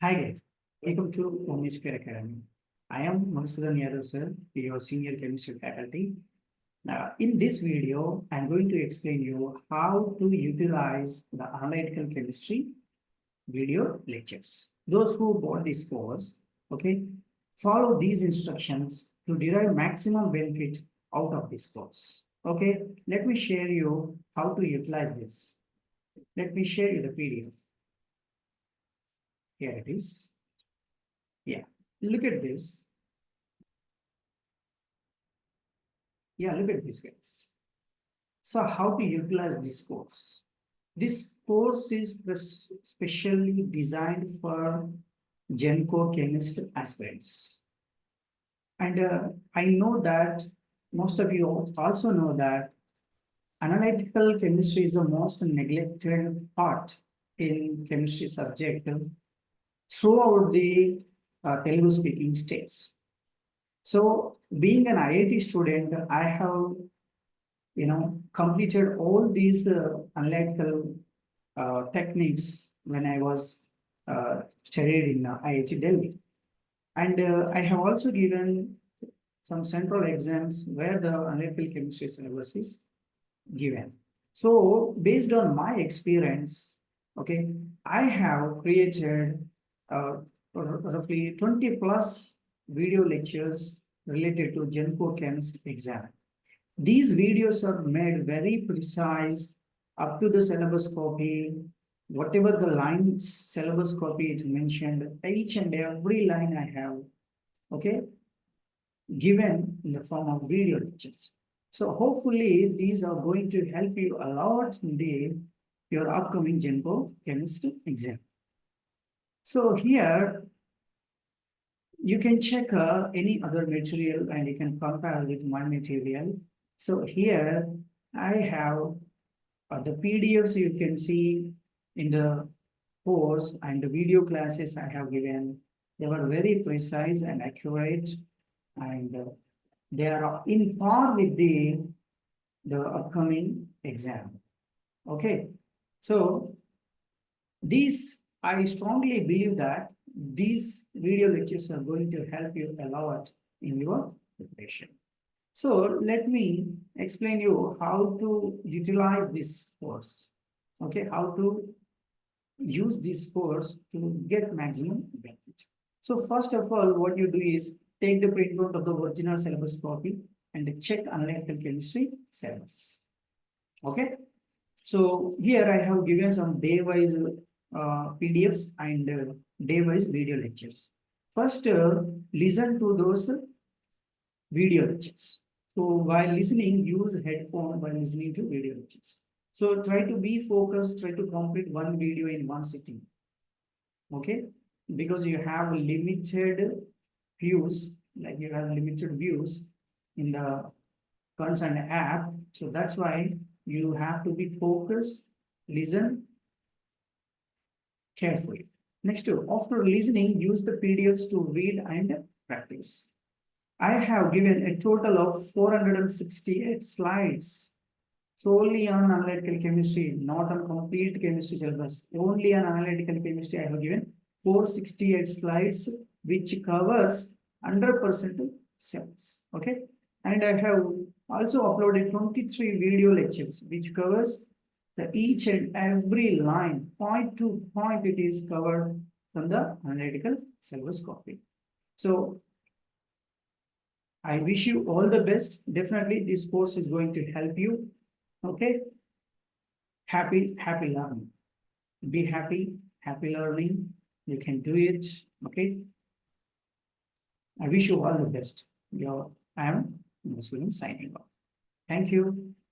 Hi guys, welcome to Omnisphere Academy. I am Madhusudan Yadav sir, your senior chemistry faculty. Now, in this video, I'm going to explain you how to utilize the analytical chemistry video lectures. Those who bought this course, okay, follow these instructions to derive maximum benefit out of this course. Okay, let me share you how to utilize this. Let me share you the PDF. Here it is. Yeah, look at this. Yeah, look at this, guys. So how to utilize this course? This course is specially designed for Genco chemist aspirants. And I know that most of you also know that analytical chemistry is the most neglected part in chemistry subject throughout the Telugu speaking states. So being an IIT student, I have completed all these analytical techniques when I was studied in IIT Delhi. And I have also given some central exams where the analytical chemistry syllabus is given. So based on my experience, okay, I have created roughly 20 plus video lectures related to Genco Chemist exam. These videos are made very precise up to the syllabus copy, whatever the line syllabus copy it mentioned, each and every line I have, okay, given in the form of video lectures. So hopefully these are going to help you a lot in your upcoming Genco chemist exam. So here you can check any other material and you can compare with my material. So here I have the PDFs you can see in the course and the video classes I have given. They were very precise and accurate, and they are in par with the upcoming exam. Okay, so these I strongly believe that these video lectures are going to help you a lot in your preparation. So let me explain you how to utilize this course. Okay, how to use this course to get maximum benefit. So first of all, what you do is take the printout of the original syllabus copy and check analytical chemistry syllabus. Okay, so here I have given some day-wise PDFs and day-wise video lectures. First, listen to those video lectures. So while listening, use headphone while listening to video lectures. So try to be focused, try to complete one video in one sitting. Okay, because you have limited views, like you have limited views in the concerned app. So that's why you have to be focused, listen carefully. Next, after listening, use the PDFs to read and practice. I have given a total of 468 slides solely on analytical chemistry, not on complete chemistry syllabus. Only on analytical chemistry, I have given 468 slides, which covers 100% syllabus. Okay, and I have also uploaded 23 video lectures, which covers the each and every line, point to point, it is covered from the analytical syllabus copy. So I wish you all the best. Definitely, this course is going to help you. Okay. Happy learning. Be happy, happy learning. You can do it. Okay. I wish you all the best. I am Muslim signing off. Thank you.